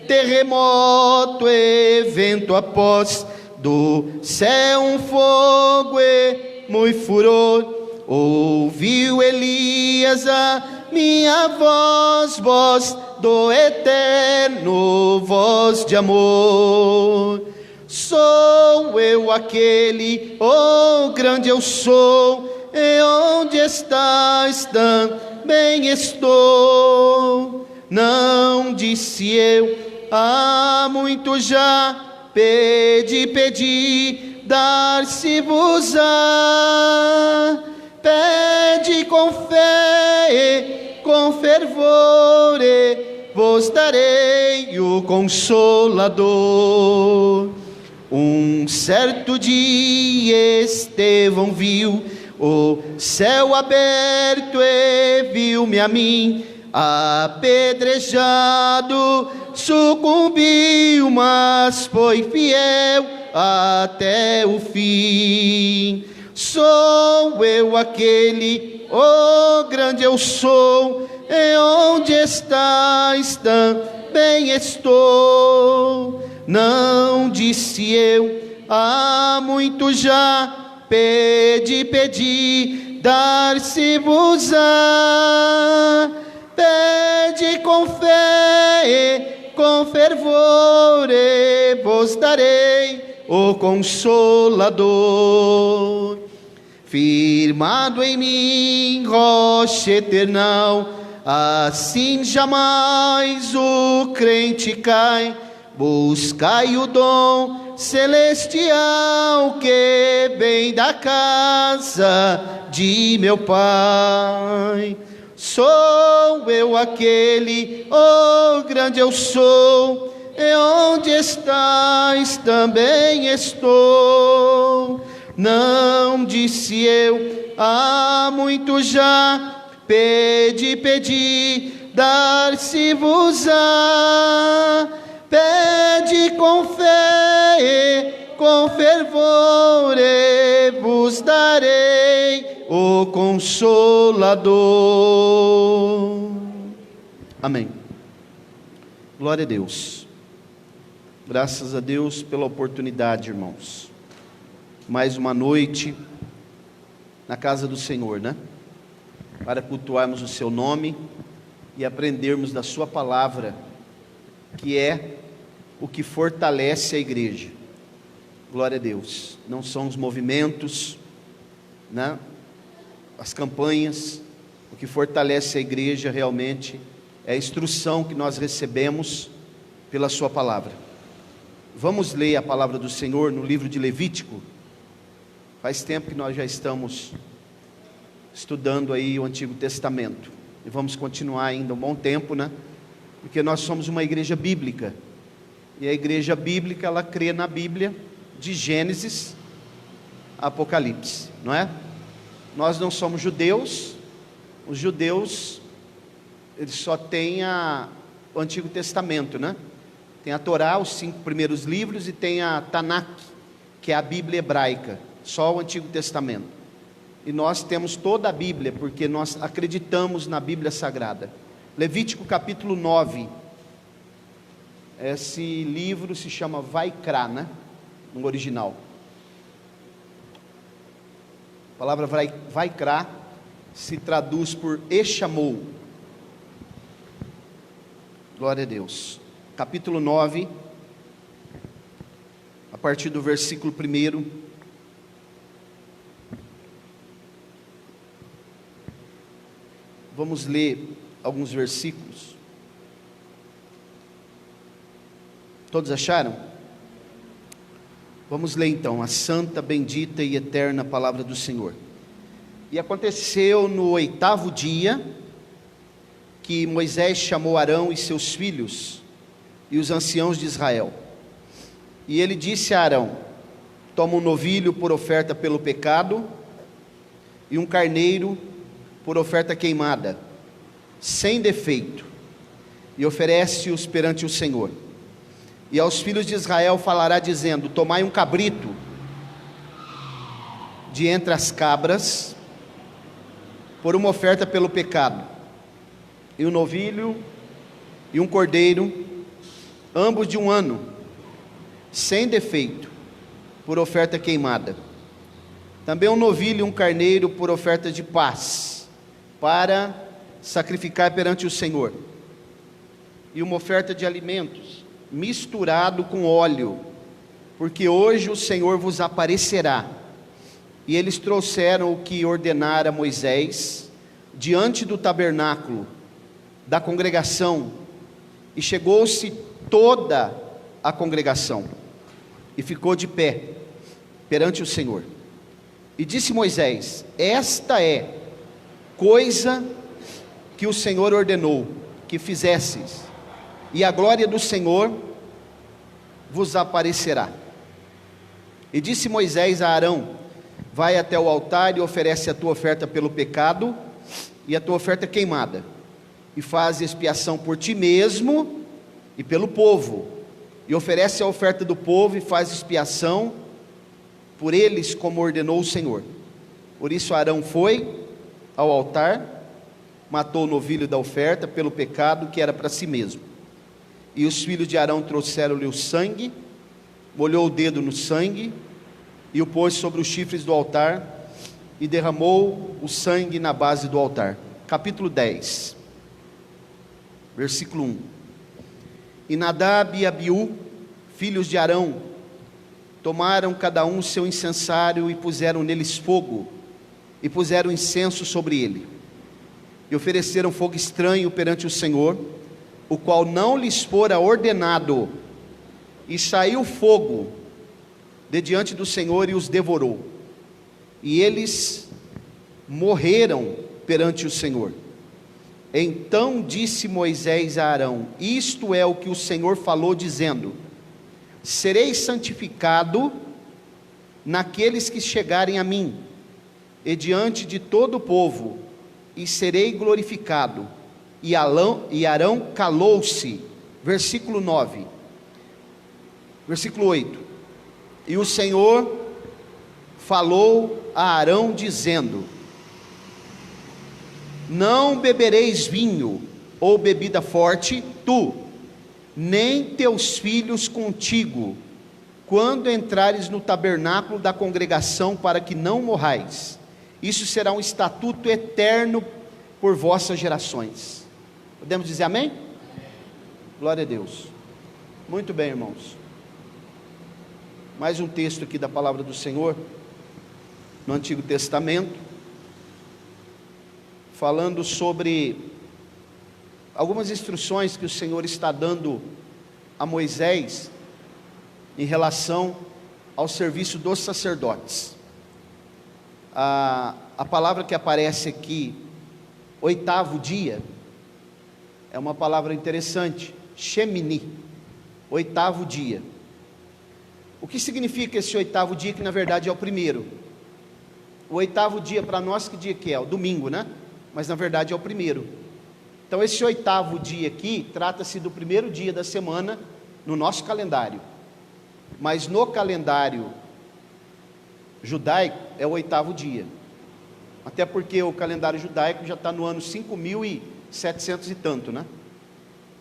terremoto e vento após, do céu um fogo e muito furor. Ouviu Elias a minha voz, voz do eterno, voz de amor. Sou eu aquele, oh grande eu sou, e onde estás também estou. Não disse eu, há muito já, pedi, dar-se-vos-á. Pede com fé e com fervor, e vos darei o Consolador. Um certo dia Estevão viu o céu aberto e viu-me a mim, apedrejado, sucumbiu, mas foi fiel até o fim. Sou eu aquele, oh grande eu sou, e onde estás também estou. Não disse eu, há muito já, pedi, dar-se-vos-á. Pede com fé e com fervor, e vos darei o Consolador. Firmado em mim, rocha eternal, assim jamais o crente cai. Buscai o dom celestial que vem da casa de meu Pai. Sou eu aquele, oh grande eu sou, e onde estás também estou. Não disse eu, há muito já, pedi, dar-se-vos-á. Pede com fé e com fervor, e vos darei o Consolador. Amém. Glória a Deus. Graças a Deus pela oportunidade, irmãos. Mais uma noite na casa do Senhor, né? Para cultuarmos o seu nome e aprendermos da sua palavra, que é o que fortalece a igreja. Glória a Deus. Não são os movimentos, né? As campanhas. O que fortalece a igreja realmente é a instrução que nós recebemos pela sua palavra. Vamos ler a palavra do Senhor no livro de Levítico. Faz tempo que nós já estamos estudando aí o Antigo Testamento, e vamos continuar ainda um bom tempo, né? Porque nós somos uma igreja bíblica, e a igreja bíblica, ela crê na Bíblia, de Gênesis a Apocalipse, não é? Nós não somos judeus. Os judeus, eles só têm o Antigo Testamento, né? Tem a Torá, os 5 primeiros livros, e tem a Tanakh, que é a Bíblia hebraica, só o Antigo Testamento. E nós temos toda a Bíblia, porque nós acreditamos na Bíblia Sagrada. Levítico capítulo 9, esse livro se chama Vaikra, né? No original. A palavra Vaikra se traduz por Echamou. Glória a Deus. Capítulo 9, a partir do versículo 1. Vamos ler alguns versículos. Todos acharam? Vamos ler então a santa, bendita e eterna palavra do Senhor. E aconteceu no 8º dia, que Moisés chamou Arão e seus filhos, e os anciãos de Israel. E ele disse a Arão: toma um novilho por oferta pelo pecado, e um carneiro por oferta queimada, sem defeito, e oferece-os perante o Senhor. E aos filhos de Israel falará dizendo: tomai um cabrito de entre as cabras, por uma oferta pelo pecado, e um novilho, e um cordeiro, ambos de 1 ano, sem defeito, por oferta queimada. Também um novilho e um carneiro por oferta de paz, para sacrificar perante o Senhor. E uma oferta de alimentos, misturado com óleo, porque hoje o Senhor vos aparecerá. E eles trouxeram o que ordenara Moisés, diante do tabernáculo da congregação, e chegou-se toda a congregação, e ficou de pé perante o Senhor. E disse Moisés: esta é coisa que o Senhor ordenou que fizesseis, e a glória do Senhor vos aparecerá. E disse Moisés a Arão: vai até o altar e oferece a tua oferta pelo pecado e a tua oferta queimada, e faz expiação por ti mesmo e pelo povo, e oferece a oferta do povo e faz expiação por eles, como ordenou o Senhor. Por isso Arão foi ao altar, matou o novilho da oferta pelo pecado que era para si mesmo. E os filhos de Arão trouxeram-lhe o sangue, molhou o dedo no sangue e o pôs sobre os chifres do altar, e derramou o sangue na base do altar. Capítulo 10, versículo 1. E Nadab e Abiú, filhos de Arão, tomaram cada um seu incensário e puseram neles fogo, e puseram incenso sobre ele, e ofereceram fogo estranho perante o Senhor, o qual não lhes fora ordenado, e saiu fogo de diante do Senhor e os devorou, e eles morreram perante o Senhor. Então disse Moisés a Arão: isto é o que o Senhor falou, dizendo: serei santificado naqueles que chegarem a mim, e diante de todo o povo, e serei glorificado. E Arão calou-se. Versículo 9, versículo 8. E o Senhor falou a Arão dizendo: não bebereis vinho ou bebida forte, tu, nem teus filhos contigo, quando entrares no tabernáculo da congregação, para que não morrais. Isso será um estatuto eterno por vossas gerações. Podemos dizer amém? Glória a Deus. Muito bem, irmãos. Mais um texto aqui da palavra do Senhor, no Antigo Testamento, falando sobre algumas instruções que o Senhor está dando a Moisés em relação ao serviço dos sacerdotes. A palavra que aparece aqui, 8º dia, é uma palavra interessante, Shemini, 8º dia. O que significa esse 8º dia, que na verdade é o primeiro? O 8º dia para nós, que dia que é? O domingo, né? Mas na verdade é o primeiro. Então esse 8º dia aqui, trata-se do primeiro dia da semana no nosso calendário. Mas no calendário judaico é o 8º dia. Até porque o calendário judaico já está no ano 5.700 e tanto, né?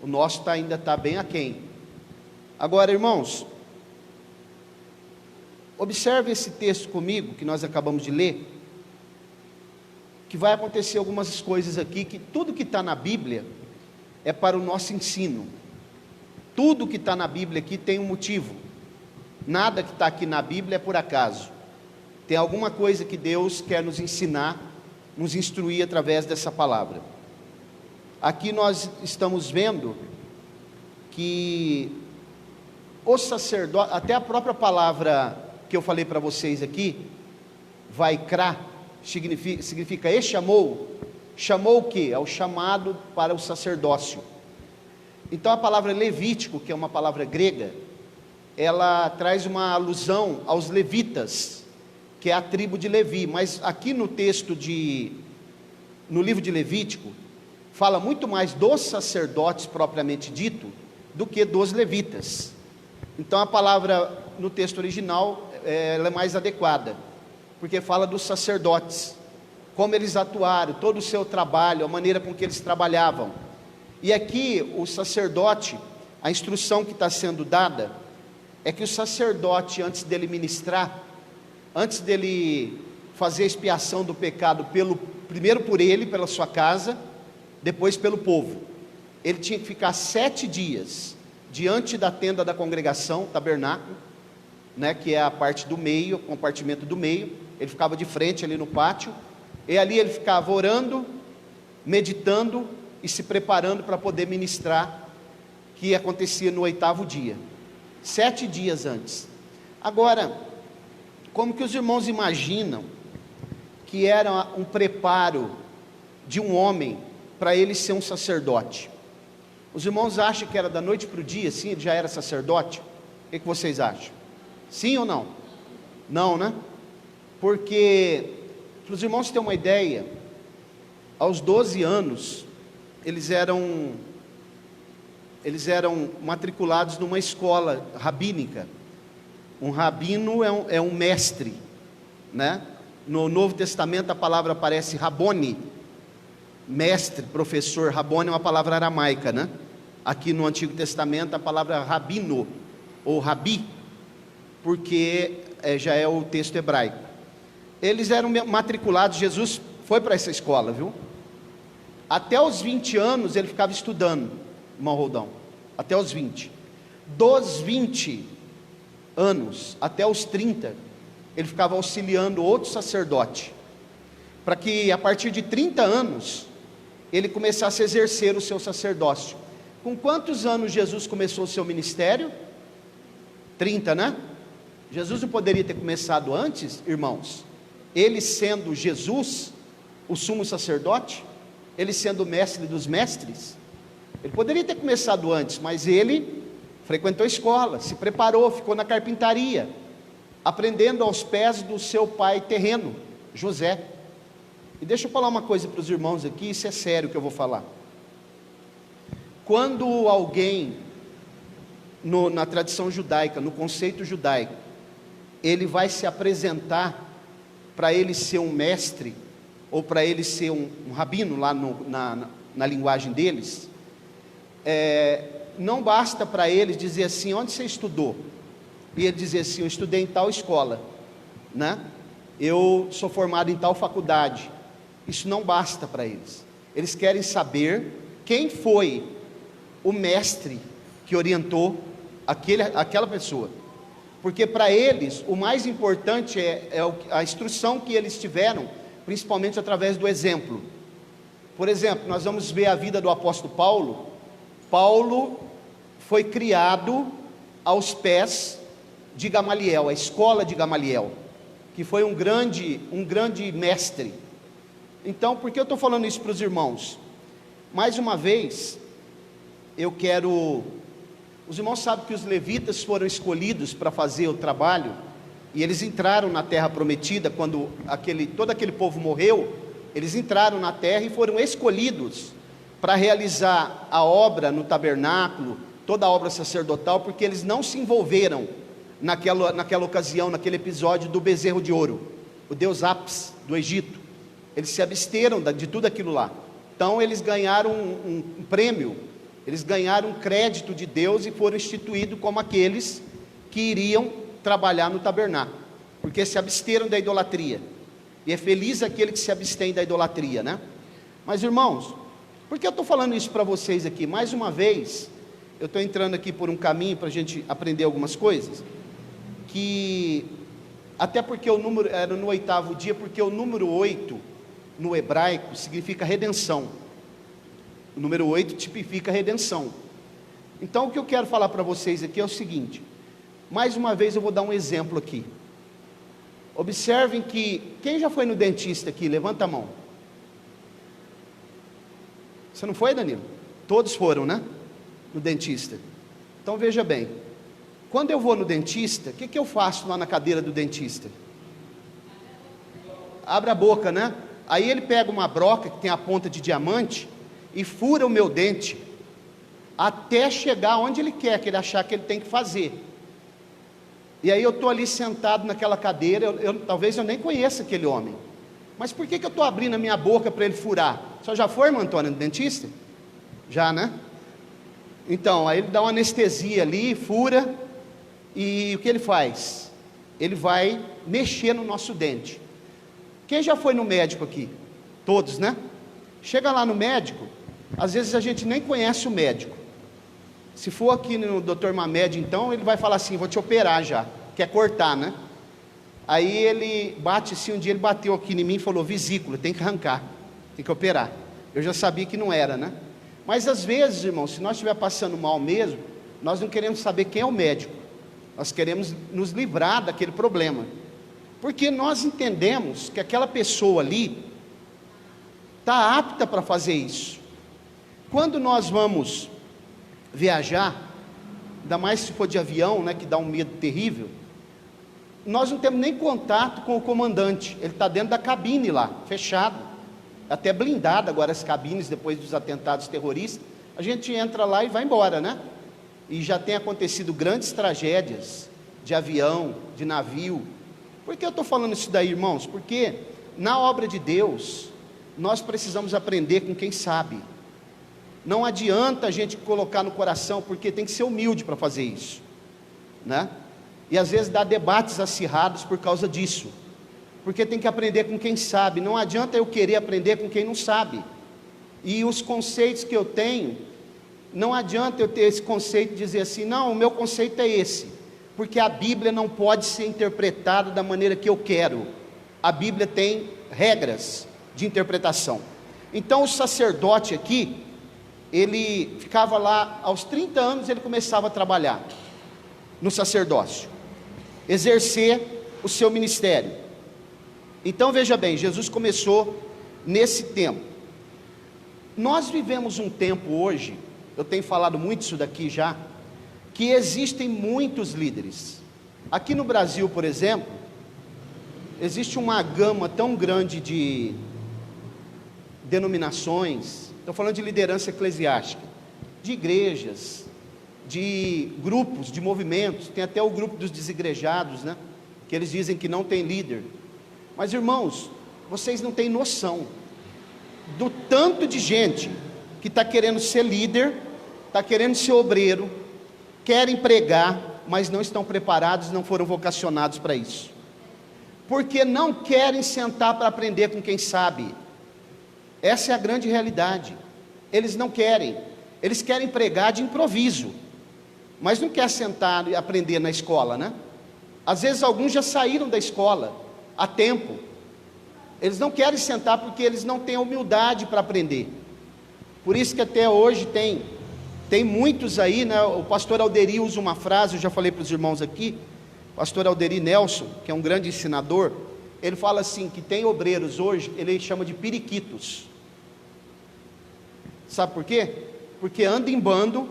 O nosso ainda está bem aquém. Agora, irmãos, observe esse texto comigo, que nós acabamos de ler, que vai acontecer algumas coisas aqui, que tudo que está na Bíblia é para o nosso ensino. Tudo que está na Bíblia aqui tem um motivo. Nada que está aqui na Bíblia é por acaso. Tem alguma coisa que Deus quer nos ensinar, nos instruir através dessa palavra. Aqui nós estamos vendo que o sacerdote, até a própria palavra que eu falei para vocês aqui, vaikra, significa e chamou o que? É o chamado para o sacerdócio. Então a palavra Levítico, que é uma palavra grega, ela traz uma alusão aos levitas, que é a tribo de Levi. Mas aqui no texto no livro de Levítico, fala muito mais dos sacerdotes propriamente dito, do que dos levitas. Então a palavra no texto original, ela é mais adequada, porque fala dos sacerdotes, como eles atuaram, todo o seu trabalho, a maneira com que eles trabalhavam. E aqui o sacerdote, a instrução que está sendo dada é que o sacerdote, antes dele ministrar, antes dele fazer a expiação do pecado, primeiro por ele, pela sua casa, depois pelo povo, ele tinha que ficar 7 dias diante da tenda da congregação, tabernáculo, né, que é a parte do meio, o compartimento do meio. Ele ficava de frente ali no pátio, e ali ele ficava orando, meditando e se preparando para poder ministrar, que acontecia no 8º dia, 7 dias antes. Agora, como que os irmãos imaginam que era um preparo de um homem para ele ser um sacerdote? Os irmãos acham que era da noite para o dia, sim, ele já era sacerdote? O que vocês acham? Sim ou não? Não, né? Porque, para os irmãos terem uma ideia, aos 12 anos, eles eram matriculados numa escola rabínica. Um rabino é um mestre, né? No Novo Testamento a palavra aparece Rabone, mestre, professor. Rabone é uma palavra aramaica, né? Aqui no Antigo Testamento a palavra rabino, ou rabi, porque já é o texto hebraico. Eles eram matriculados, Jesus foi para essa escola, viu? Até os 20 anos ele ficava estudando, irmão Roldão, até os 20. Dos 20 anos até os 30, ele ficava auxiliando outro sacerdote, para que a partir de 30 anos, ele começasse a exercer o seu sacerdócio. Com quantos anos Jesus começou o seu ministério? 30, né? Jesus não poderia ter começado antes, irmãos? Ele sendo Jesus, o sumo sacerdote, ele sendo o mestre dos mestres, ele poderia ter começado antes, mas ele frequentou a escola, se preparou, ficou na carpintaria, aprendendo aos pés do seu pai terreno, José. E deixa eu falar uma coisa para os irmãos aqui, isso é sério que eu vou falar. Quando alguém, na tradição judaica, no conceito judaico, ele vai se apresentar para ele ser um mestre, ou para ele ser um rabino, lá na linguagem deles, não basta para eles dizer assim: onde você estudou? E ele dizer assim: eu estudei em tal escola, né? Eu sou formado em tal faculdade. Isso não basta para eles. Eles querem saber quem foi o mestre que orientou aquela pessoa, porque para eles o mais importante é a instrução que eles tiveram, principalmente através do exemplo. Por exemplo, nós vamos ver a vida do apóstolo Paulo. Paulo foi criado aos pés de Gamaliel, a escola de Gamaliel, que foi um grande mestre. Então, por que eu estou falando isso para os irmãos? Mais uma vez, os irmãos sabem que os levitas foram escolhidos para fazer o trabalho, e eles entraram na terra prometida, quando todo aquele povo morreu, eles entraram na terra e foram escolhidos para realizar a obra no tabernáculo, toda a obra sacerdotal, porque eles não se envolveram naquela ocasião, naquele episódio do bezerro de ouro, o deus Apis do Egito. Eles se absteram de tudo aquilo lá. Então eles ganharam um prêmio, eles ganharam um crédito de Deus e foram instituídos como aqueles que iriam trabalhar no tabernáculo, porque se absteram da idolatria. E é feliz aquele que se abstém da idolatria, né? Mas irmãos, por que eu estou falando isso para vocês aqui? Mais uma vez, eu estou entrando aqui por um caminho para a gente aprender algumas coisas, até porque o número era no 8º dia, porque o número 8 no hebraico significa redenção. O número 8 tipifica redenção. Então o que eu quero falar para vocês aqui é o seguinte: mais uma vez eu vou dar um exemplo aqui. Observem que, quem já foi no dentista aqui? Levanta a mão. Você não foi, Danilo? Todos foram, né? No dentista. Então veja bem, quando eu vou no dentista, o que eu faço lá na cadeira do dentista? Abre a boca, né? Aí ele pega uma broca que tem a ponta de diamante e fura o meu dente até chegar onde ele quer, que ele achar que ele tem que fazer. E aí eu estou ali sentado naquela cadeira, talvez eu nem conheça aquele homem, mas por que eu estou abrindo a minha boca para ele furar? Você já foi, irmão Antônio, no dentista? Já, né? Então, aí ele dá uma anestesia ali, fura, e o que ele faz? Ele vai mexer no nosso dente. Quem já foi no médico aqui? Todos, né? Chega lá no médico, às vezes a gente nem conhece o médico. Se for aqui no Dr. Mamed, então, ele vai falar assim, vou te operar já, quer cortar, né? Aí ele bate assim, um dia ele bateu aqui em mim e falou, vesícula, tem que arrancar, tem que operar. Eu já sabia que não era, né? Mas às vezes, irmão, se nós estiver passando mal mesmo, nós não queremos saber quem é o médico, nós queremos nos livrar daquele problema, porque nós entendemos que aquela pessoa ali está apta para fazer isso. Quando nós vamos viajar, ainda mais se for de avião, né, que dá um medo terrível, nós não temos nem contato com o comandante, ele está dentro da cabine lá, fechado, até blindado agora as cabines depois dos atentados terroristas, a gente entra lá e vai embora, né? E já tem acontecido grandes tragédias de avião, de navio. Por que eu estou falando isso daí, irmãos? Porque na obra de Deus, nós precisamos aprender com quem sabe. Não adianta a gente colocar no coração, porque tem que ser humilde para fazer isso, né? E às vezes dá debates acirrados por causa disso, porque tem que aprender com quem sabe. Não adianta eu querer aprender com quem não sabe. E os conceitos que eu tenho, não adianta eu ter esse conceito e dizer assim, não, o meu conceito é esse, porque a Bíblia não pode ser interpretada da maneira que eu quero. A Bíblia tem regras de interpretação. Então o sacerdote aqui, ele ficava lá, aos 30 anos ele começava a trabalhar no sacerdócio, exercer o seu ministério. Então veja bem, Jesus começou nesse tempo. Nós vivemos um tempo hoje, eu tenho falado muito isso daqui já, que existem muitos líderes. Aqui no Brasil, por exemplo, existe uma gama tão grande de denominações, estou falando de liderança eclesiástica, de igrejas, de grupos, de movimentos, tem até o grupo dos desigrejados, né? Que eles dizem que não tem líder. Mas irmãos, vocês não têm noção do tanto de gente que está querendo ser líder, está querendo ser obreiro, querem pregar, mas não estão preparados, não foram vocacionados para isso, porque não querem sentar para aprender com quem sabe. Essa é a grande realidade. Eles não querem, eles querem pregar de improviso, mas não quer sentar e aprender na escola, né? Às vezes alguns já saíram da escola há tempo, eles não querem sentar porque eles não têm humildade para aprender. Por isso que até hoje tem muitos aí, né? O pastor Alderi usa uma frase, eu já falei para os irmãos aqui, pastor Alderi Nelson, que é um grande ensinador, ele fala assim, que tem obreiros hoje, ele chama de periquitos. Sabe por quê? Porque anda em bando,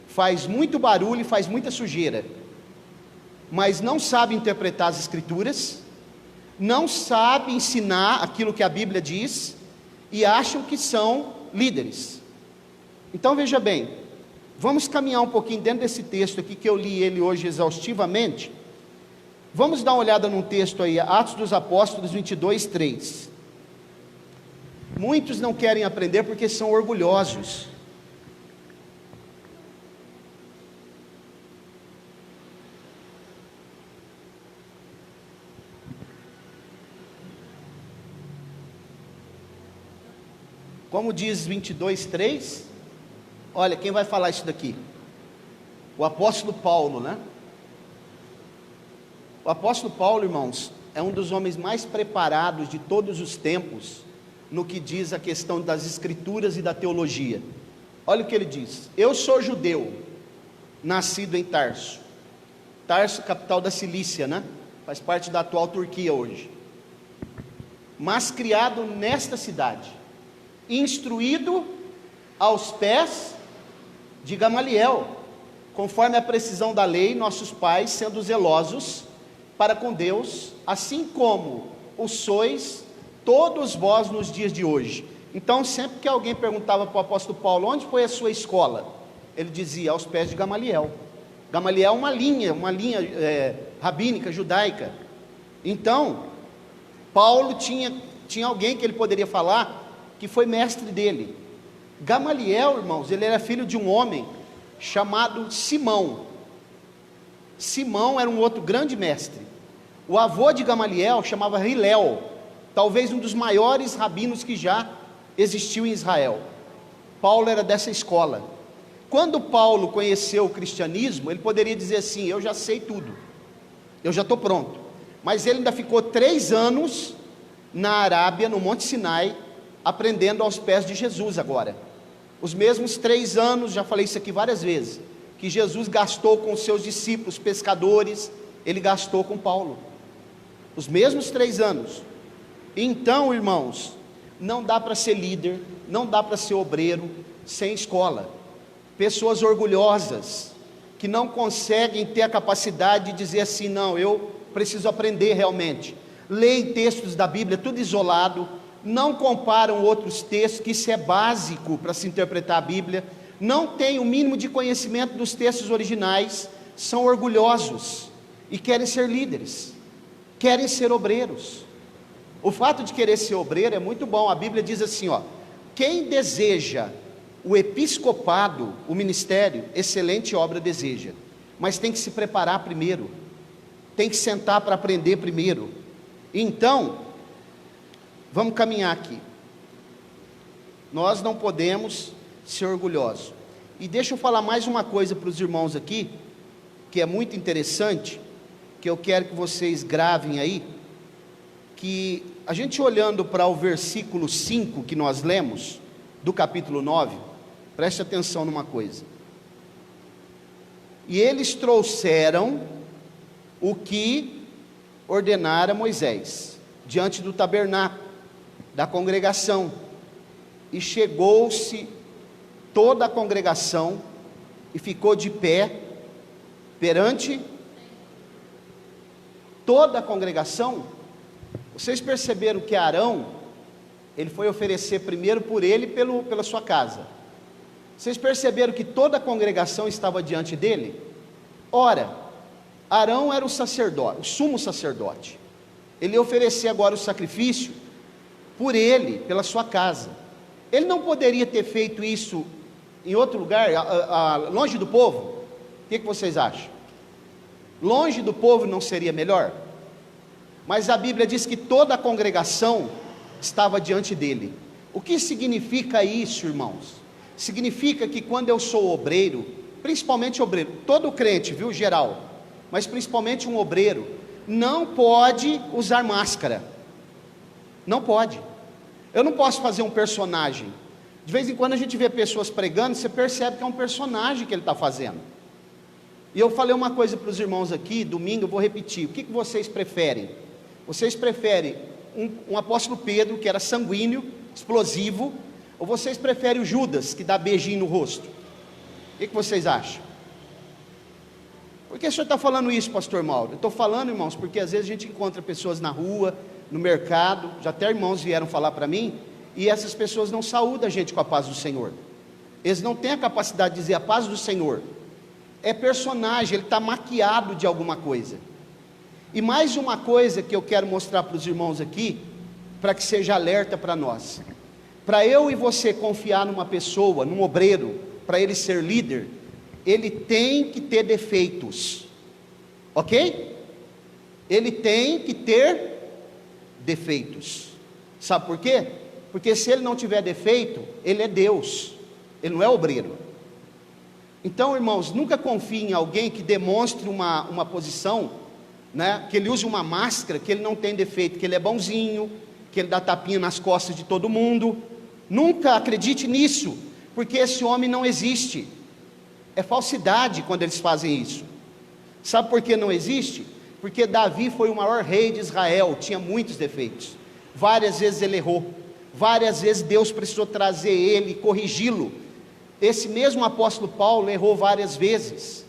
faz muito barulho e faz muita sujeira, mas não sabe interpretar as escrituras, não sabe ensinar aquilo que a Bíblia diz, e acham que são líderes. Então veja bem, vamos caminhar um pouquinho dentro desse texto aqui, que eu li ele hoje exaustivamente. Vamos dar uma olhada num texto aí, Atos dos Apóstolos 22, 3. Muitos não querem aprender porque são orgulhosos. Como diz 22, 3, olha, quem vai falar isso daqui? O apóstolo Paulo, né? O apóstolo Paulo, irmãos, é um dos homens mais preparados de todos os tempos, no que diz a questão das escrituras e da teologia. Olha o que ele diz: eu sou judeu, nascido em Tarso. Tarso, capital da Cilícia, né? Faz parte da atual Turquia hoje. Mas criado nesta cidade, instruído aos pés de Gamaliel, conforme a precisão da lei, nossos pais sendo zelosos para com Deus, assim como o sois todos vós nos dias de hoje. Então sempre que alguém perguntava para o apóstolo Paulo, onde foi a sua escola? Ele dizia, aos pés de Gamaliel. Gamaliel é uma linha rabínica, judaica. Então Paulo tinha alguém que ele poderia falar, que foi mestre dele. Gamaliel, irmãos, ele era filho de um homem chamado Simão. Simão era um outro grande mestre. O avô de Gamaliel chamava Hilel, talvez um dos maiores rabinos que já existiu em Israel. Paulo era dessa escola. Quando Paulo conheceu o cristianismo, ele poderia dizer assim: eu já sei tudo, eu já estou pronto. Mas ele ainda ficou 3 anos na Arábia, no Monte Sinai, aprendendo aos pés de Jesus agora. Os mesmos 3 anos, já falei isso aqui várias vezes, que Jesus gastou com os seus discípulos pescadores, ele gastou com Paulo. Os mesmos 3 anos. Então, irmãos, não dá para ser líder, não dá para ser obreiro sem escola. Pessoas orgulhosas, que não conseguem ter a capacidade de dizer assim: não, eu preciso aprender realmente. Leem textos da Bíblia tudo isolado, não comparam outros textos, que isso é básico para se interpretar a Bíblia, não têm o mínimo de conhecimento dos textos originais, são orgulhosos e querem ser líderes, querem ser obreiros. O fato de querer ser obreiro é muito bom. A Bíblia diz assim, quem deseja o episcopado, o ministério, excelente obra deseja, mas tem que se preparar primeiro, tem que sentar para aprender primeiro. Então, vamos caminhar aqui. Nós não podemos ser orgulhosos. E deixa eu falar mais uma coisa para os irmãos aqui, que é muito interessante, que eu quero que vocês gravem aí, que a gente olhando para o versículo 5 que nós lemos, do capítulo 9, preste atenção numa coisa. E eles trouxeram o que ordenara Moisés, diante do tabernáculo, da congregação, e chegou-se toda a congregação, e ficou de pé, perante toda a congregação. Vocês perceberam que Arão, ele foi oferecer primeiro por ele e pela sua casa. Vocês perceberam que toda a congregação estava diante dele? Ora, Arão era o sacerdote, o sumo sacerdote. Ele ia oferecer agora o sacrifício por ele, pela sua casa. Ele não poderia ter feito isso em outro lugar, longe do povo? O que vocês acham? Longe do povo não seria melhor? Mas a Bíblia diz que toda a congregação estava diante dele. O que significa isso, irmãos? Significa que quando eu sou obreiro, principalmente obreiro, todo crente, viu, geral, mas principalmente um obreiro, não pode usar máscara. Não pode. Eu não posso fazer um personagem. De vez em quando a gente vê pessoas pregando, você percebe que é um personagem que ele está fazendo. E eu falei uma coisa para os irmãos aqui, domingo eu vou repetir. O que vocês preferem? Vocês preferem um apóstolo Pedro, que era sanguíneo, explosivo, ou vocês preferem o Judas, que dá beijinho no rosto? O que vocês acham? Por que o senhor está falando isso, pastor Mauro? Eu estou falando, irmãos, porque às vezes a gente encontra pessoas na rua, no mercado, já até irmãos vieram falar para mim, e essas pessoas não saúdam a gente com a paz do Senhor. Eles não têm a capacidade de dizer a paz do Senhor. É personagem, ele está maquiado de alguma coisa. E mais uma coisa que eu quero mostrar para os irmãos aqui, para que seja alerta para nós. Para eu e você confiar numa pessoa, num obreiro, para ele ser líder, ele tem que ter defeitos, ok? Ele tem que ter defeitos. Sabe por quê? Porque se ele não tiver defeito, ele é Deus, ele não é obreiro. Então, irmãos, nunca confie em alguém que demonstre uma posição, né, que ele use uma máscara, que ele não tem defeito, que ele é bonzinho, que ele dá tapinha nas costas de todo mundo. Nunca acredite nisso, porque esse homem não existe. É falsidade quando eles fazem isso. Sabe por que não existe? Porque Davi foi o maior rei de Israel, tinha muitos defeitos. Várias vezes ele errou, várias vezes Deus precisou trazer ele, corrigi-lo. Esse mesmo apóstolo Paulo errou várias vezes.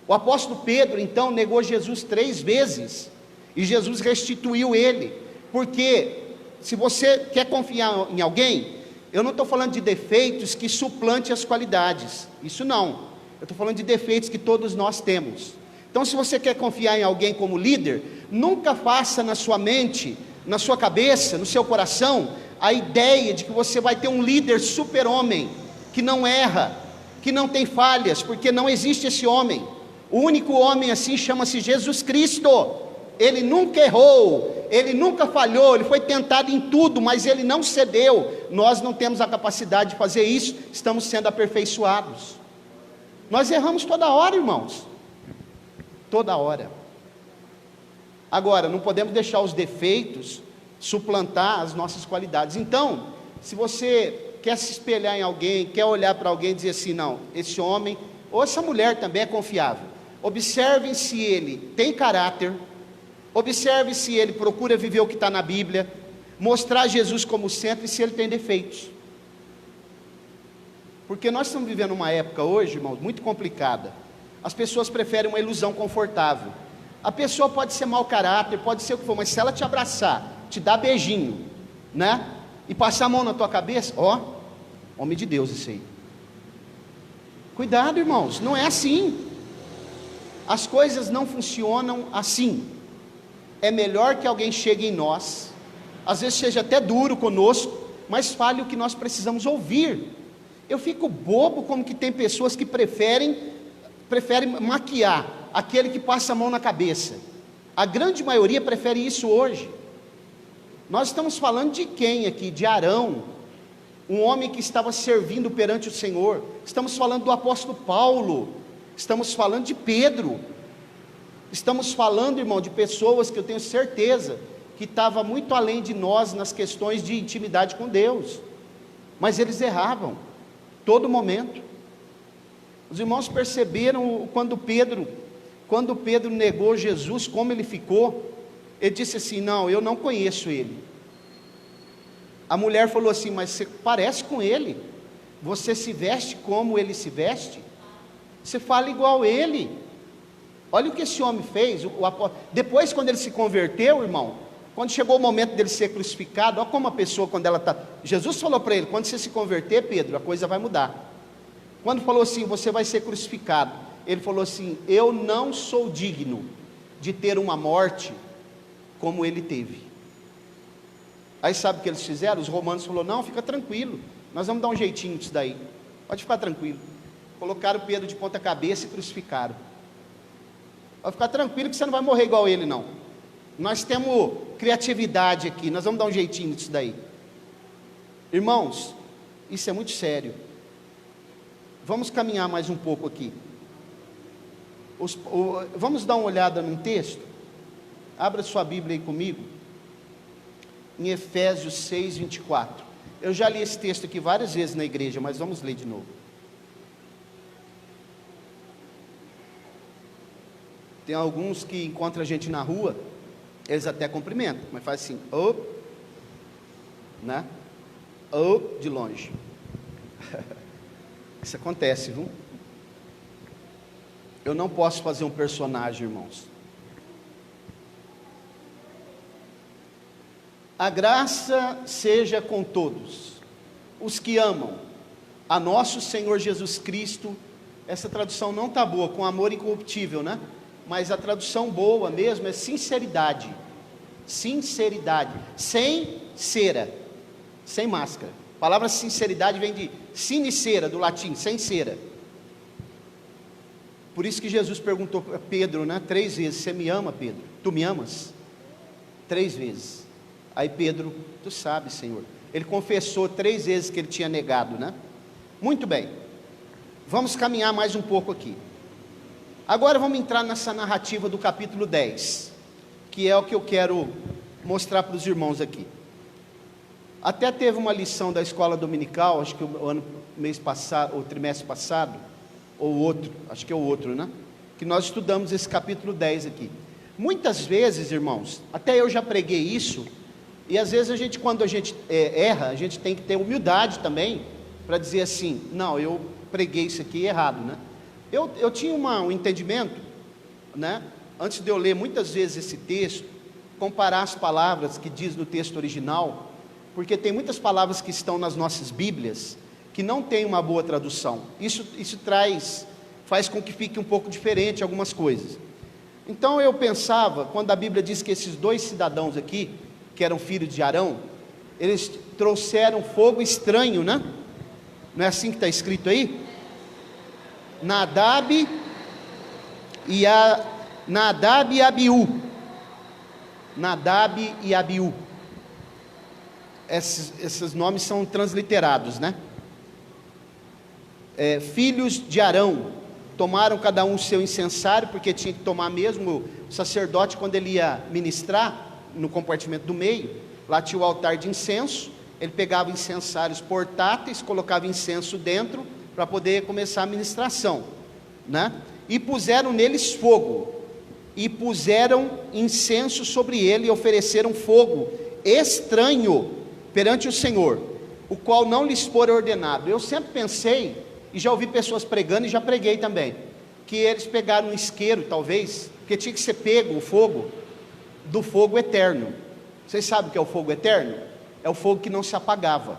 O apóstolo Pedro então negou Jesus 3 vezes, e Jesus restituiu ele. Porque se você quer confiar em alguém, eu não estou falando de defeitos que suplante as qualidades, isso não. Eu estou falando de defeitos que todos nós temos. Então, se você quer confiar em alguém como líder, nunca faça na sua mente, na sua cabeça, no seu coração, a ideia de que você vai ter um líder super-homem, que não erra, que não tem falhas, porque não existe esse homem. O único homem assim chama-se Jesus Cristo. Ele nunca errou, ele nunca falhou, ele foi tentado em tudo, mas ele não cedeu. Nós não temos a capacidade de fazer isso, estamos sendo aperfeiçoados. Nós erramos toda hora, irmãos, toda hora. Agora, não podemos deixar os defeitos suplantar as nossas qualidades. Então, se você quer se espelhar em alguém, quer olhar para alguém e dizer assim, não, esse homem, ou essa mulher também é confiável, observem se ele tem caráter, observe se ele procura viver o que está na Bíblia, mostrar Jesus como centro e se ele tem defeitos. Porque nós estamos vivendo uma época hoje, irmãos, muito complicada. As pessoas preferem uma ilusão confortável. A pessoa pode ser mau caráter, pode ser o que for, mas se ela te abraçar, te dar beijinho, né? E passar a mão na tua cabeça, ó, homem de Deus esse aí. Cuidado, irmãos, não é assim. As coisas não funcionam assim. É melhor que alguém chegue em nós, às vezes seja até duro conosco, mas fale o que nós precisamos ouvir. Eu fico bobo como que tem pessoas que preferem maquiar aquele que passa a mão na cabeça. A grande maioria prefere isso hoje. Nós estamos falando de quem aqui? De Arão, um homem que estava servindo perante o Senhor. Estamos falando do apóstolo Paulo, estamos falando de Pedro. Estamos falando, irmão, de pessoas que eu tenho certeza que estavam muito além de nós nas questões de intimidade com Deus, mas eles erravam, todo momento. Os irmãos perceberam quando Pedro negou Jesus, como ele ficou. Ele disse assim, não, eu não conheço ele. A mulher falou assim, mas você parece com ele, você se veste como ele se veste, você fala igual ele. Olha o que esse homem fez. Depois, quando ele se converteu, irmão, quando chegou o momento dele ser crucificado, olha como a pessoa, quando ela está, Jesus falou para ele, quando você se converter, Pedro, a coisa vai mudar. Quando falou assim, você vai ser crucificado, ele falou assim, eu não sou digno de ter uma morte como ele teve. Aí sabe o que eles fizeram? Os romanos falaram, não, fica tranquilo, nós vamos dar um jeitinho disso daí, pode ficar tranquilo. Colocaram Pedro de ponta cabeça e crucificaram. Vai ficar tranquilo que você não vai morrer igual ele, não. Nós temos criatividade aqui, nós vamos dar um jeitinho disso daí. Irmãos, isso é muito sério. Vamos caminhar mais um pouco aqui. Vamos dar uma olhada num texto. Abra sua Bíblia aí comigo, em Efésios 6, 24. Eu já li esse texto aqui várias vezes na igreja, mas vamos ler de novo. Tem alguns que encontram a gente na rua, eles até cumprimentam, mas faz assim, né? De longe. Isso acontece, viu? Eu não posso fazer um personagem, irmãos. A graça seja com todos os que amam a nosso Senhor Jesus Cristo. Essa tradução não está boa, com amor incorruptível, né? Mas a tradução boa mesmo é sinceridade. Sinceridade, sem cera, sem máscara. A palavra sinceridade vem de sinicera, do latim, sem cera. Por isso que Jesus perguntou para Pedro, né, 3 vezes, você me ama, Pedro? Tu me amas? 3 vezes. Aí Pedro, tu sabes, Senhor. Ele confessou 3 vezes que ele tinha negado, né? Muito bem. Vamos caminhar mais um pouco aqui. Agora vamos entrar nessa narrativa do capítulo 10, que é o que eu quero mostrar para os irmãos aqui. Até teve uma lição da escola dominical, acho que o mês passado, ou trimestre passado, ou outro, acho que é o outro, né? Que nós estudamos esse capítulo 10 aqui. Muitas vezes, irmãos, até eu já preguei isso, e às vezes quando a gente erra, a gente tem que ter humildade também, para dizer assim, não, eu preguei isso aqui errado, né? Eu tinha um entendimento, né? Antes de eu ler muitas vezes esse texto, comparar as palavras que diz no texto original, porque tem muitas palavras que estão nas nossas Bíblias, que não tem uma boa tradução. Isso faz com que fique um pouco diferente algumas coisas. Então eu pensava, quando a Bíblia diz que esses 2 cidadãos aqui, que eram filhos de Arão, eles trouxeram fogo estranho, né? Não é assim que está escrito aí? Nadab e Abiú. Nadab e Abiú. Esses nomes são transliterados, né? Filhos de Arão, tomaram cada um o seu incensário, porque tinha que tomar mesmo. O sacerdote, quando ele ia ministrar no compartimento do meio, lá tinha o altar de incenso, ele pegava incensários portáteis, colocava incenso dentro, para poder começar a ministração, né? E puseram neles fogo, e puseram incenso sobre ele, e ofereceram fogo estranho perante o Senhor, o qual não lhes fora ordenado. Eu sempre pensei, e já ouvi pessoas pregando, e já preguei também, que eles pegaram um isqueiro, talvez, porque tinha que ser pego o fogo, do fogo eterno. Vocês sabem o que é o fogo eterno? É o fogo que não se apagava.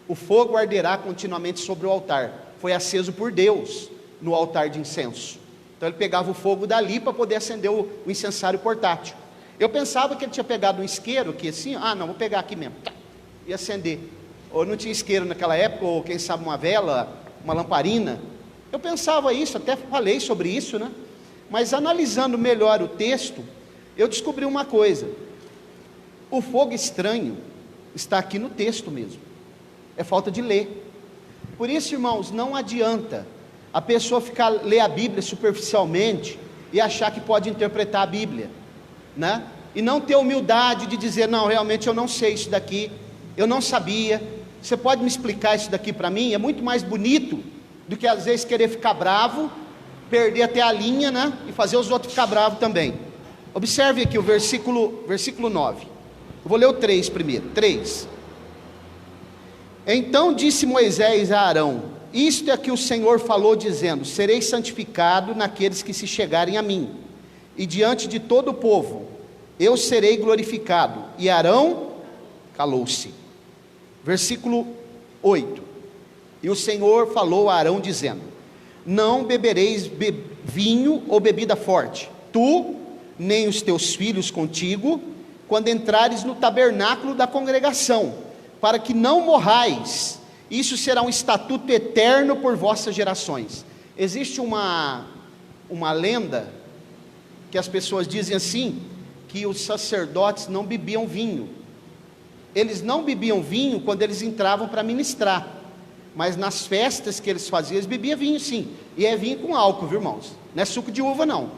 O fogo arderá continuamente sobre o altar, foi aceso por Deus, no altar de incenso. Então ele pegava o fogo dali, para poder acender o incensário portátil. Eu pensava que ele tinha pegado um isqueiro, que assim, não, vou pegar aqui mesmo, e acender. Ou não tinha isqueiro naquela época, ou quem sabe uma vela, uma lamparina. Eu pensava isso, até falei sobre isso, né? Mas analisando melhor o texto, eu descobri uma coisa: o fogo estranho está aqui no texto mesmo, é falta de ler. Por isso, irmãos, não adianta a pessoa ler a Bíblia superficialmente e achar que pode interpretar a Bíblia, né? E não ter humildade de dizer, não, realmente eu não sei isso daqui, eu não sabia, você pode me explicar isso daqui para mim? É muito mais bonito do que às vezes querer ficar bravo, perder até a linha, né? E fazer os outros ficar bravos também. Observe aqui o versículo 9, eu vou ler o 3 primeiro, 3. Então disse Moisés a Arão: isto é que o Senhor falou, dizendo: serei santificado naqueles que se chegarem a mim, e diante de todo o povo eu serei glorificado. E Arão calou-se. Versículo 8. E o Senhor falou a Arão, dizendo: não bebereis vinho ou bebida forte, tu, nem os teus filhos contigo, quando entrares no tabernáculo da congregação, para que não morrais. Isso será um estatuto eterno por vossas gerações. Existe uma lenda, que as pessoas dizem assim, que os sacerdotes não bebiam vinho. Eles não bebiam vinho quando eles entravam para ministrar, mas nas festas que eles faziam, eles bebiam vinho sim, e é vinho com álcool, viu, irmãos? Não é suco de uva não.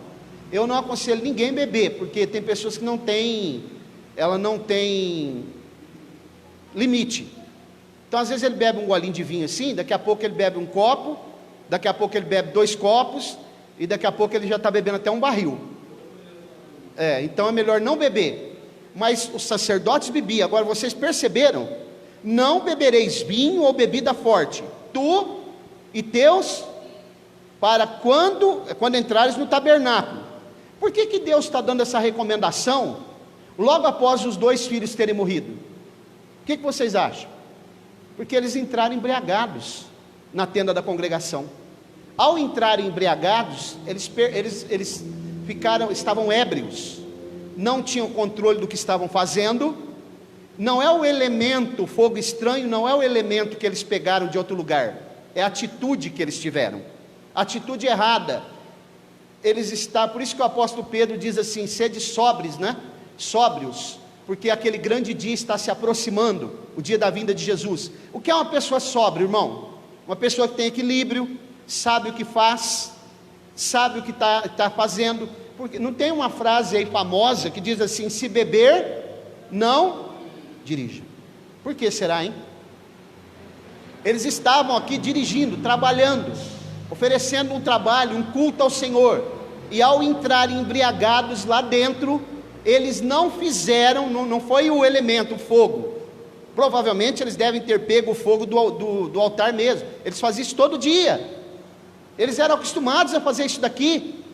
Eu não aconselho ninguém a beber, porque tem pessoas que não tem limite. Então às vezes ele bebe um golinho de vinho assim, daqui a pouco ele bebe um copo, daqui a pouco ele bebe 2 copos, e daqui a pouco ele já está bebendo até um barril. Então é melhor não beber. Mas os sacerdotes bebiam. Agora vocês perceberam? Não bebereis vinho ou bebida forte, tu e teus, para quando entrares no tabernáculo. Por que Deus está dando essa recomendação logo após os 2 filhos terem morrido? O que vocês acham? Porque eles entraram embriagados na tenda da congregação. Ao entrarem embriagados, eles estavam ébrios, não tinham controle do que estavam fazendo. Não é o elemento, o fogo estranho, não é o elemento que eles pegaram de outro lugar, é a atitude que eles tiveram, atitude errada. Por isso que o apóstolo Pedro diz assim: sede sóbrios, né? Sóbrios, porque aquele grande dia está se aproximando, o dia da vinda de Jesus. O que é uma pessoa sóbria, irmão? Uma pessoa que tem equilíbrio, sabe o que faz, sabe o que está fazendo. Porque não tem uma frase aí famosa que diz assim: se beber, não dirija. Por que será, hein? Eles estavam aqui dirigindo, trabalhando, oferecendo um trabalho, um culto ao Senhor, e ao entrarem embriagados lá dentro, eles não fizeram, não foi o elemento, o fogo. Provavelmente eles devem ter pego o fogo do altar mesmo. Eles faziam isso todo dia. Eles eram acostumados a fazer isso daqui.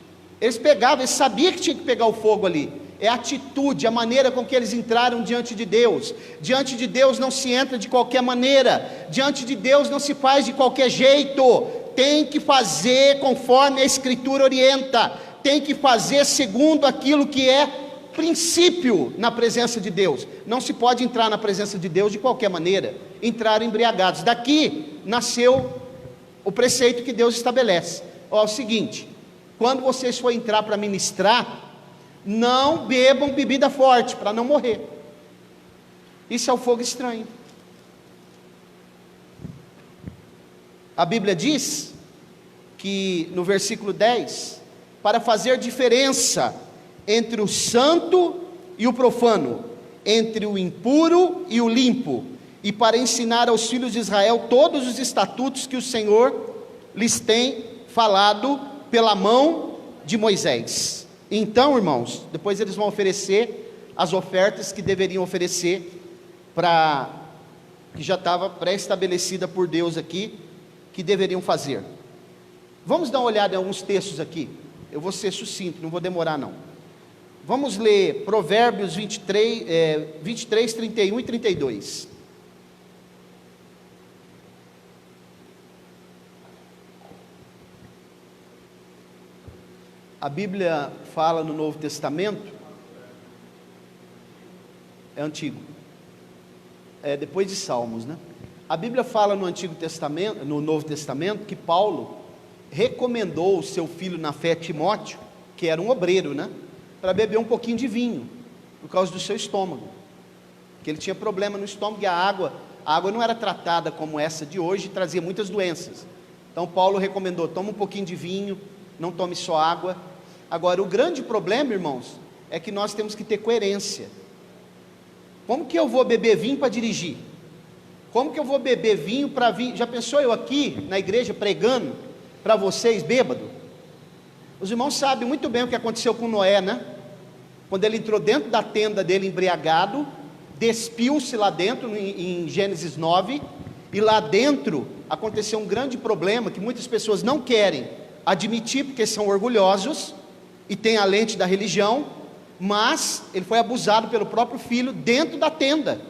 Eles pegavam, eles sabiam que tinha que pegar o fogo ali. É a atitude, a maneira com que eles entraram diante de Deus. Diante de Deus não se entra de qualquer maneira. Diante de Deus não se faz de qualquer jeito. Tem que fazer conforme a Escritura orienta. Tem que fazer segundo aquilo que é princípio na presença de Deus. Não se pode entrar na presença de Deus de qualquer maneira. Entrar embriagados. Daqui nasceu o preceito que Deus estabelece. Ó, é o seguinte: quando vocês forem entrar para ministrar, não bebam bebida forte, para não morrer. Isso é o fogo estranho. A Bíblia diz que no versículo 10, para fazer diferença entre o santo e o profano, entre o impuro e o limpo, e para ensinar aos filhos de Israel todos os estatutos que o Senhor lhes tem falado pela mão de Moisés. Então, irmãos, depois eles vão oferecer as ofertas que deveriam oferecer, que já estava pré-estabelecida por Deus aqui, que deveriam fazer. Vamos dar uma olhada em alguns textos aqui. Eu vou ser sucinto, não vou demorar não. Vamos ler Provérbios 23, 31 e 32. A Bíblia fala no Novo Testamento, é antigo, é depois de Salmos, né? A Bíblia fala no Antigo Testamento, no Novo Testamento, que Paulo recomendou o seu filho na fé, Timóteo, que era um obreiro, né, para beber um pouquinho de vinho, por causa do seu estômago, que ele tinha problema no estômago, e a água não era tratada como essa de hoje, e trazia muitas doenças. Então Paulo recomendou: toma um pouquinho de vinho, não tome só água. Agora, o grande problema, irmãos, é que nós temos que ter coerência. Como que eu vou beber vinho para dirigir? Como que eu vou beber vinho para vir? Já pensou eu aqui na igreja pregando para vocês bêbado? Os irmãos sabem muito bem o que aconteceu com Noé, né? Quando ele entrou dentro da tenda dele embriagado, despiu-se lá dentro em Gênesis 9, e lá dentro aconteceu um grande problema que muitas pessoas não querem admitir, porque são orgulhosos e têm a lente da religião, mas ele foi abusado pelo próprio filho dentro da tenda.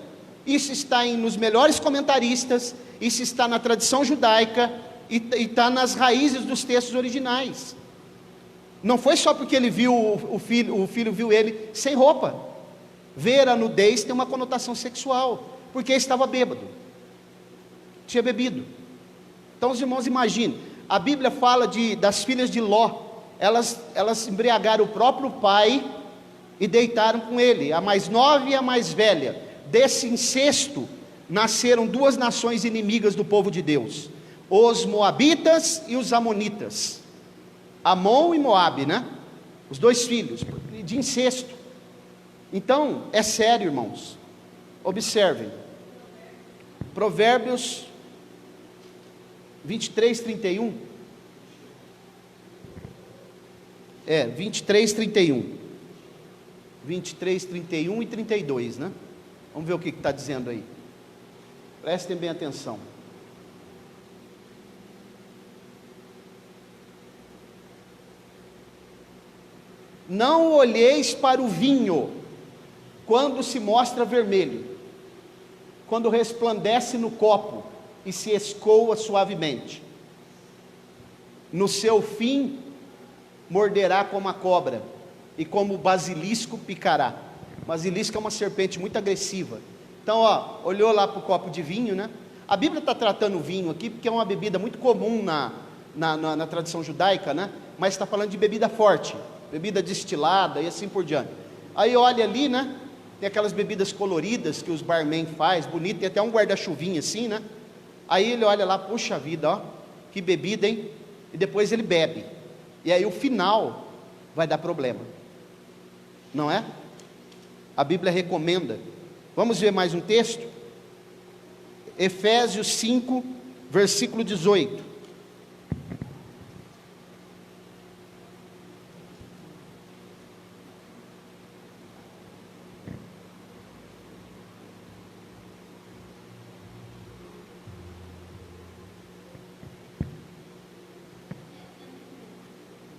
Isso está nos melhores comentaristas, isso está na tradição judaica, e está nas raízes dos textos originais. Não foi só porque ele viu o filho viu ele sem roupa. Ver a nudez tem uma conotação sexual, porque ele estava bêbado, tinha bebido. Então os irmãos imaginem, a Bíblia fala das filhas de Ló, elas embriagaram o próprio pai e deitaram com ele, a mais nova e a mais velha. Desse incesto nasceram duas nações inimigas do povo de Deus: os moabitas e os amonitas. Amon e Moabe, né? Os dois filhos, de incesto. Então, é sério, irmãos. Observem, Provérbios 23, 31. 23, 31. 23, 31 e 32, né? Vamos ver o que está dizendo aí. Prestem bem atenção. Não olheis para o vinho quando se mostra vermelho, quando resplandece no copo e se escoa suavemente. No seu fim morderá como a cobra, e como o basilisco picará. Basilisco é uma serpente muito agressiva. Então, olhou lá para o copo de vinho, né? A Bíblia está tratando o vinho aqui, porque é uma bebida muito comum na tradição judaica, né? Mas está falando de bebida forte, bebida destilada e assim por diante. Aí olha ali, né? Tem aquelas bebidas coloridas que os barman faz, bonito, tem até um guarda-chuvinha assim, né? Aí ele olha lá, puxa vida, que bebida, hein? E depois ele bebe. E aí o final vai dar problema, não é? A Bíblia recomenda. Vamos ver mais um texto? Efésios 5, versículo 18.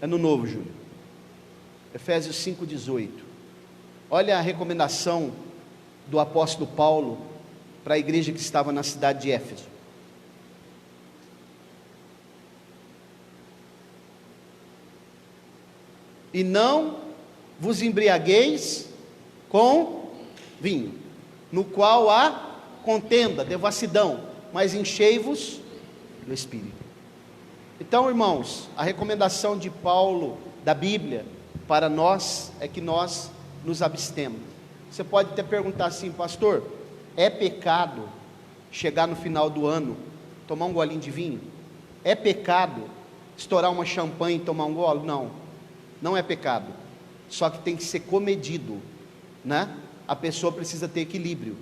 É no novo, Júlio. Efésios 5, 18. Olha a recomendação do apóstolo Paulo para a igreja que estava na cidade de Éfeso. E não vos embriagueis com vinho, no qual há contenda, devassidão, mas enchei-vos do Espírito. Então, irmãos, a recomendação de Paulo da Bíblia para nós é que nós nos abstemos. Você pode até perguntar assim: pastor, é pecado chegar no final do ano, tomar um golinho de vinho? É pecado estourar uma champanhe e tomar um gole? Não, não é pecado, só que tem que ser comedido, né? A pessoa precisa ter equilíbrio,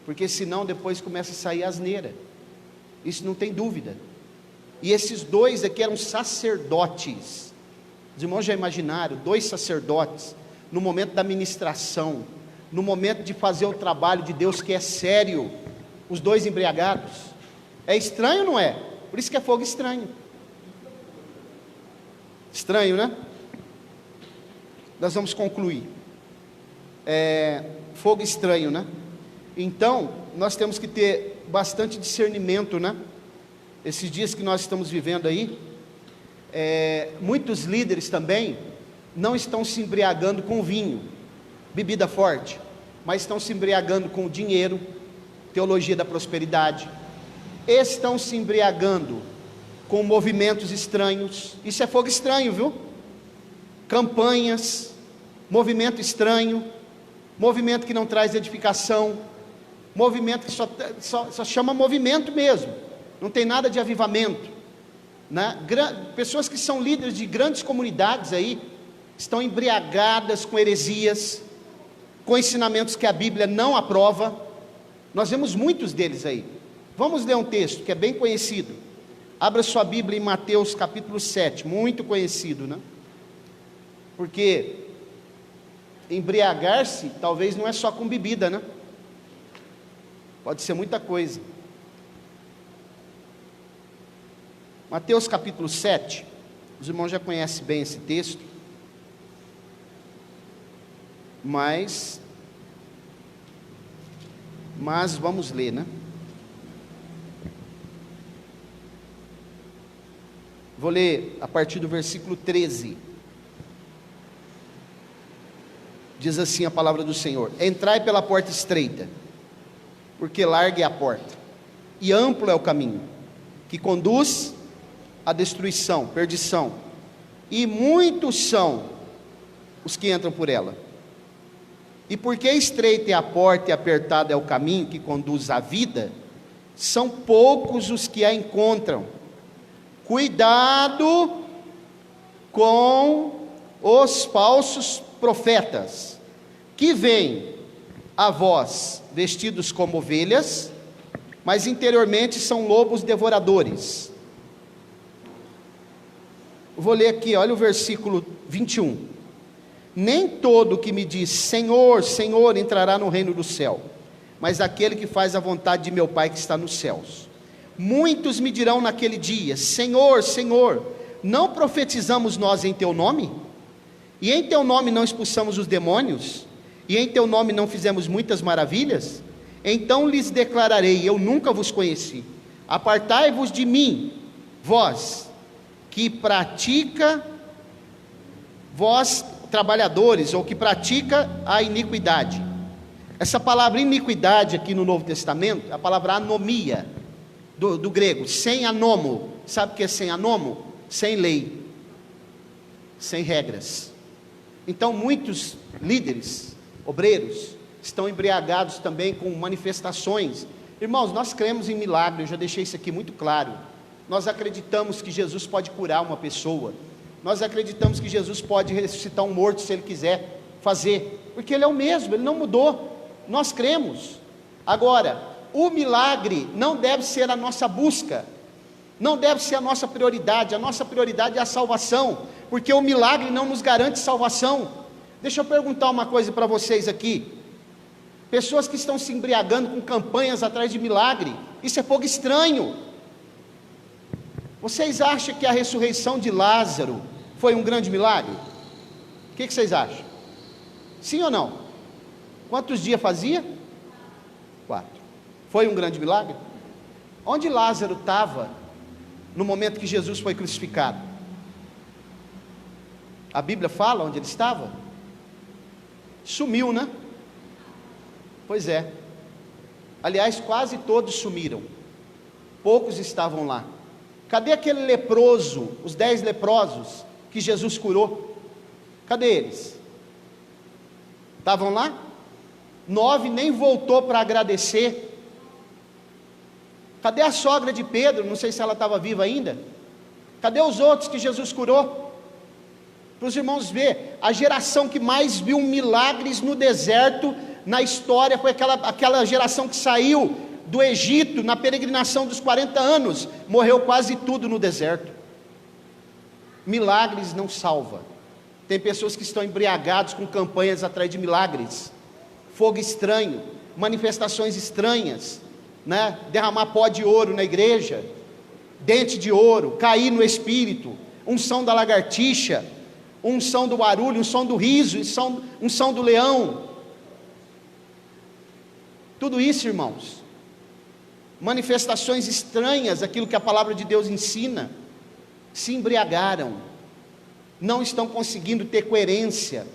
porque senão depois começa a sair asneira, isso não tem dúvida. E esses dois aqui eram sacerdotes, os irmãos já imaginaram, dois sacerdotes, no momento da ministração, no momento de fazer o trabalho de Deus, que é sério, os dois embriagados, é estranho, não é? Por isso que é fogo estranho, estranho, né? Nós vamos concluir, fogo estranho, né? Então, nós temos que ter bastante discernimento, né? Esses dias que nós estamos vivendo aí, muitos líderes também não estão se embriagando com vinho, bebida forte, mas estão se embriagando com o dinheiro, teologia da prosperidade, estão se embriagando com movimentos estranhos. Isso é fogo estranho, viu? Campanhas, movimento estranho, movimento que não traz edificação, movimento que só chama movimento mesmo, não tem nada de avivamento, né? Pessoas que são líderes de grandes comunidades aí, estão embriagadas com heresias, com ensinamentos que a Bíblia não aprova. Nós vemos muitos deles aí. Vamos ler um texto que é bem conhecido. Abra sua Bíblia em Mateus capítulo 7, muito conhecido, né? Porque embriagar-se talvez não é só com bebida, né? Pode ser muita coisa. Mateus capítulo 7, os irmãos já conhecem bem esse texto, mas vamos ler, né? Vou ler a partir do versículo 13. Diz assim a palavra do Senhor: entrai pela porta estreita, porque larga é a porta, e amplo é o caminho, que conduz à destruição, perdição, e muitos são os que entram por ela. E porque estreita é a porta e apertado é o caminho que conduz à vida, são poucos os que a encontram. Cuidado com os falsos profetas, que vêm a vós vestidos como ovelhas, mas interiormente são lobos devoradores. Vou ler aqui, olha o versículo 21. Nem todo que me diz Senhor, Senhor entrará no reino do céu, mas aquele que faz a vontade de meu Pai que está nos céus. Muitos me dirão naquele dia: Senhor, Senhor, não profetizamos nós em teu nome? E em teu nome não expulsamos os demônios? E em teu nome não fizemos muitas maravilhas? Então lhes declararei: eu nunca vos conheci. Apartai-vos de mim, vós que pratica, vós trabalhadores, ou que pratica a iniquidade. Essa palavra iniquidade aqui no Novo Testamento é a palavra anomia, do grego, sem anomo. Sabe o que é sem anomo? Sem lei, sem regras. Então muitos líderes, obreiros, estão embriagados também com manifestações. Irmãos, nós cremos em milagre, eu já deixei isso aqui muito claro. Nós acreditamos que Jesus pode curar uma pessoa, nós acreditamos que Jesus pode ressuscitar um morto se Ele quiser fazer, porque Ele é o mesmo, Ele não mudou, nós cremos. Agora, o milagre não deve ser a nossa busca, não deve ser a nossa prioridade é a salvação, porque o milagre não nos garante salvação. Deixa eu perguntar uma coisa para vocês aqui, pessoas que estão se embriagando com campanhas atrás de milagre, isso é fogo estranho. Vocês acham que a ressurreição de Lázaro foi um grande milagre? O que vocês acham? Sim ou não? Quantos dias fazia? 4. Foi um grande milagre? Onde Lázaro estava no momento que Jesus foi crucificado? A Bíblia fala onde ele estava? Sumiu, né? Pois é. Aliás, quase todos sumiram, poucos estavam lá. Cadê aquele leproso, os 10 leprosos que Jesus curou? Cadê eles? Estavam lá? 9 nem voltou para agradecer. Cadê a sogra de Pedro? Não sei se ela estava viva ainda. Cadê os outros que Jesus curou? Para os irmãos ver, a geração que mais viu milagres no deserto, na história, foi aquela geração que saiu do Egito, na peregrinação dos 40 anos, morreu quase tudo no deserto. Milagres não salva. Tem pessoas que estão embriagados com campanhas atrás de milagres, fogo estranho, manifestações estranhas, né? Derramar pó de ouro na igreja, dente de ouro, cair no espírito, unção da lagartixa, unção do barulho, unção do riso, unção do leão. Tudo isso, irmãos, manifestações estranhas, aquilo que a palavra de Deus ensina, se embriagaram, não estão conseguindo ter coerência,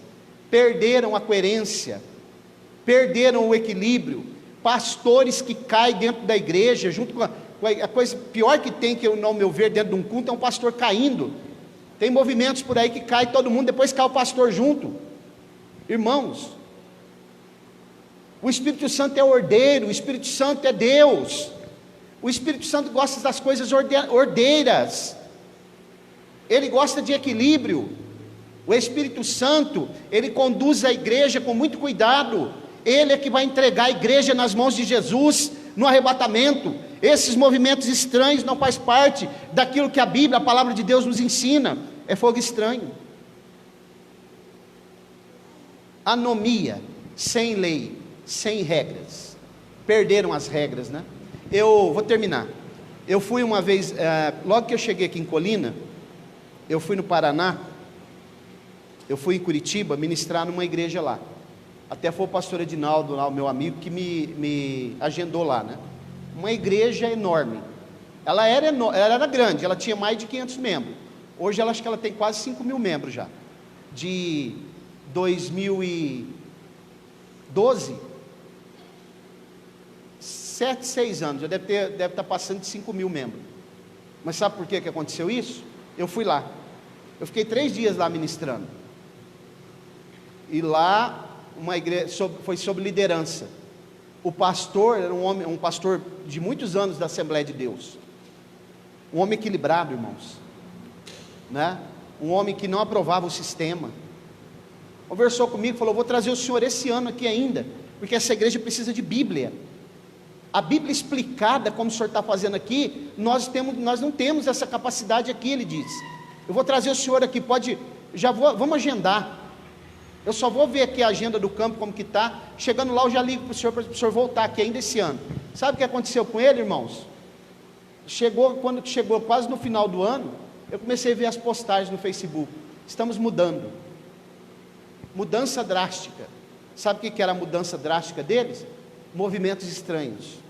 perderam a coerência, perderam o equilíbrio. Pastores que caem dentro da igreja, junto com a coisa pior que tem, que eu, no meu ver, dentro de um culto, é um pastor caindo. Tem movimentos por aí que cai todo mundo, depois cai o pastor junto. Irmãos, o Espírito Santo é ordeiro, o Espírito Santo é Deus. O Espírito Santo gosta das coisas ordeiras, ele gosta de equilíbrio. O Espírito Santo, ele conduz a igreja com muito cuidado. Ele é que vai entregar a igreja nas mãos de Jesus no arrebatamento. Esses movimentos estranhos não faz parte daquilo que a Bíblia, a palavra de Deus nos ensina. É fogo estranho. Anomia, sem lei, sem regras. Perderam as regras, né? Eu vou terminar. Eu fui uma vez, logo que eu cheguei aqui em Colina, eu fui no Paraná, eu fui em Curitiba ministrar numa igreja lá. Até foi o pastor Edinaldo, lá, o meu amigo, que me agendou lá, né? Uma igreja enorme. Ela era grande, ela tinha mais de 500 membros. Hoje acho que ela tem quase 5 mil membros já. De 2012, 7, 6 anos, já deve estar passando de 5 mil membros. Mas sabe por que aconteceu isso? Eu fui lá. Eu fiquei 3 dias lá ministrando. E lá, uma igreja foi sob liderança. O pastor era um pastor de muitos anos da Assembleia de Deus. Um homem equilibrado, irmãos, né? Um homem que não aprovava o sistema. Conversou comigo, falou: vou trazer o senhor esse ano aqui ainda, porque essa igreja precisa de Bíblia. A Bíblia explicada, como o senhor está fazendo aqui, nós não temos essa capacidade aqui, ele disse. Eu vou trazer o senhor aqui, vamos agendar. Eu só vou ver aqui a agenda do campo, como que está. Chegando lá, eu já ligo para o senhor voltar aqui ainda esse ano. Sabe o que aconteceu com ele, irmãos? Quando chegou quase no final do ano, eu comecei a ver as postagens no Facebook. Estamos mudando. Mudança drástica. Sabe o que era a mudança drástica deles? Movimentos estranhos.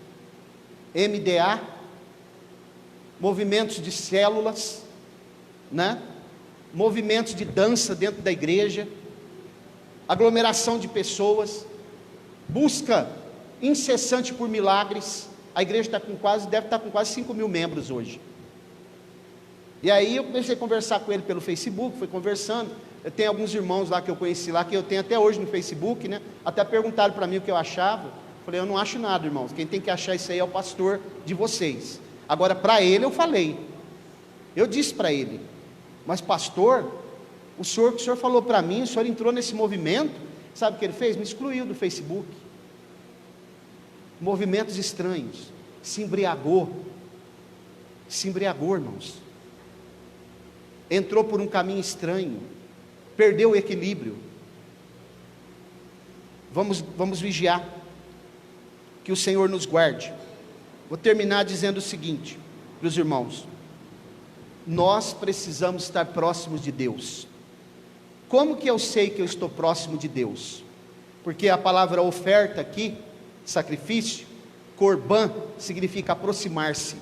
MDA, movimentos de células, né? Movimentos de dança dentro da igreja, aglomeração de pessoas, busca incessante por milagres. A igreja deve estar com quase 5 mil membros hoje. E aí eu comecei a conversar com ele pelo Facebook, fui conversando. Eu tenho alguns irmãos lá que eu conheci lá, que eu tenho até hoje no Facebook, né? Até perguntaram para mim o que eu achava. Falei: eu não acho nada, irmãos, quem tem que achar isso aí é o pastor de vocês. Agora, para ele eu falei, eu disse para ele: mas pastor, o que o senhor falou para mim, o senhor entrou nesse movimento, sabe o que ele fez? Me excluiu do Facebook. Movimentos estranhos, se embriagou, irmãos, entrou por um caminho estranho, perdeu o equilíbrio. Vamos vigiar, que o Senhor nos guarde. Vou terminar dizendo o seguinte para os irmãos: nós precisamos estar próximos de Deus. Como que eu sei que eu estou próximo de Deus? Porque a palavra oferta aqui, sacrifício, corban, significa aproximar-se.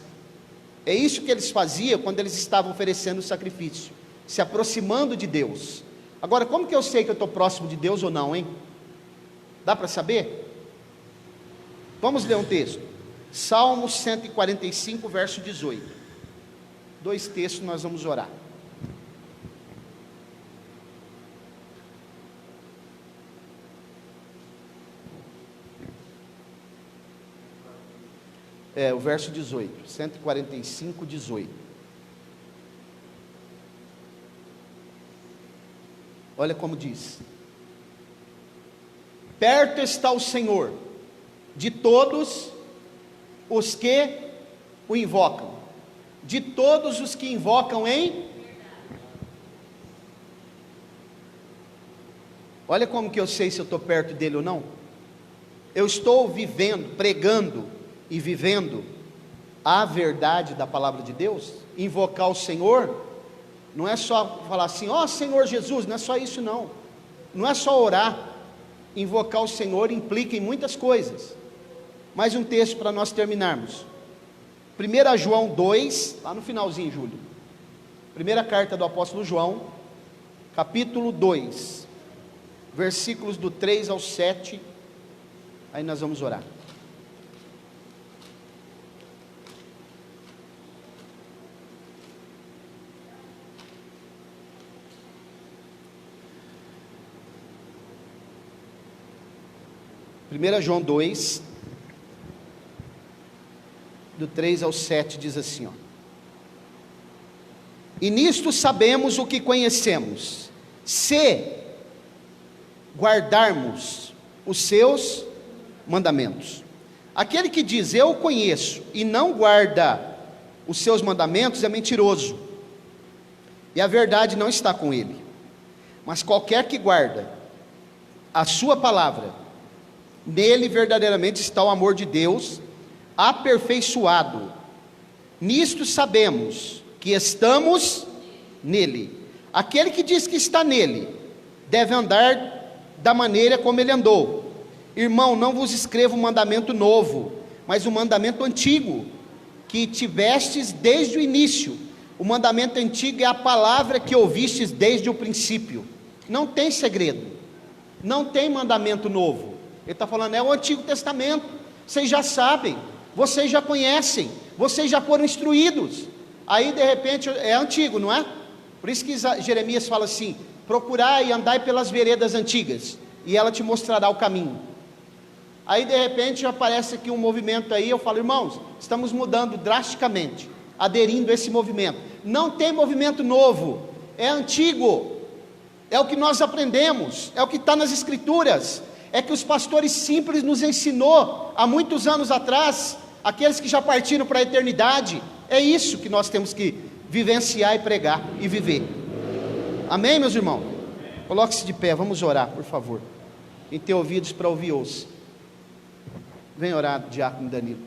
É isso que eles faziam quando eles estavam oferecendo o sacrifício, se aproximando de Deus. Agora, como que eu sei que eu estou próximo de Deus ou não, hein? Dá para saber? Vamos ler um texto. Salmo 145, verso 18. 2 textos nós vamos orar. O verso 18, 145, 18. Olha como diz: perto está o Senhor de todos os que o invocam, de todos os que invocam em... Olha como que eu sei se eu estou perto dele ou não. Eu estou vivendo, pregando e vivendo a verdade da palavra de Deus. Invocar o Senhor não é só falar assim, ó Senhor Jesus, não é só isso não. Não é só orar. Invocar o Senhor implica em muitas coisas. Mais um texto para nós terminarmos. 1 João 2, lá no finalzinho, Júlio. Primeira carta do apóstolo João, capítulo 2, versículos do 3 ao 7. Aí nós vamos orar. Primeira João 2, do 3 ao 7, diz assim, ó: e nisto sabemos o que conhecemos, se guardarmos os seus mandamentos. Aquele que diz eu o conheço e não guarda os seus mandamentos é mentiroso, e a verdade não está com ele. Mas qualquer que guarda a sua palavra, nele verdadeiramente está o amor de Deus aperfeiçoado. Nisto sabemos que estamos nele. Aquele que diz que está nele deve andar da maneira como ele andou. Irmão, não vos escrevo um mandamento novo, mas um mandamento antigo, que tivestes desde o início. O mandamento antigo é a palavra que ouvistes desde o princípio. Não tem segredo, não tem mandamento novo. Ele está falando, é o Antigo Testamento. Vocês já sabem, vocês já conhecem, vocês já foram instruídos. Aí de repente é antigo, não é? Por isso que Jeremias fala assim: procurai e andai pelas veredas antigas, e ela te mostrará o caminho. Aí de repente aparece aqui um movimento aí, eu falo, irmãos, estamos mudando drasticamente, aderindo a esse movimento. Não tem movimento novo, é antigo, é o que nós aprendemos, é o que está nas Escrituras, é que os pastores simples nos ensinou há muitos anos atrás, aqueles que já partiram para a eternidade. É isso que nós temos que vivenciar e pregar e viver. Amém, meus irmãos? Coloque-se de pé, vamos orar, por favor. Quem tem ouvidos para ouvir, ouça. Vem orar, diácono Danilo.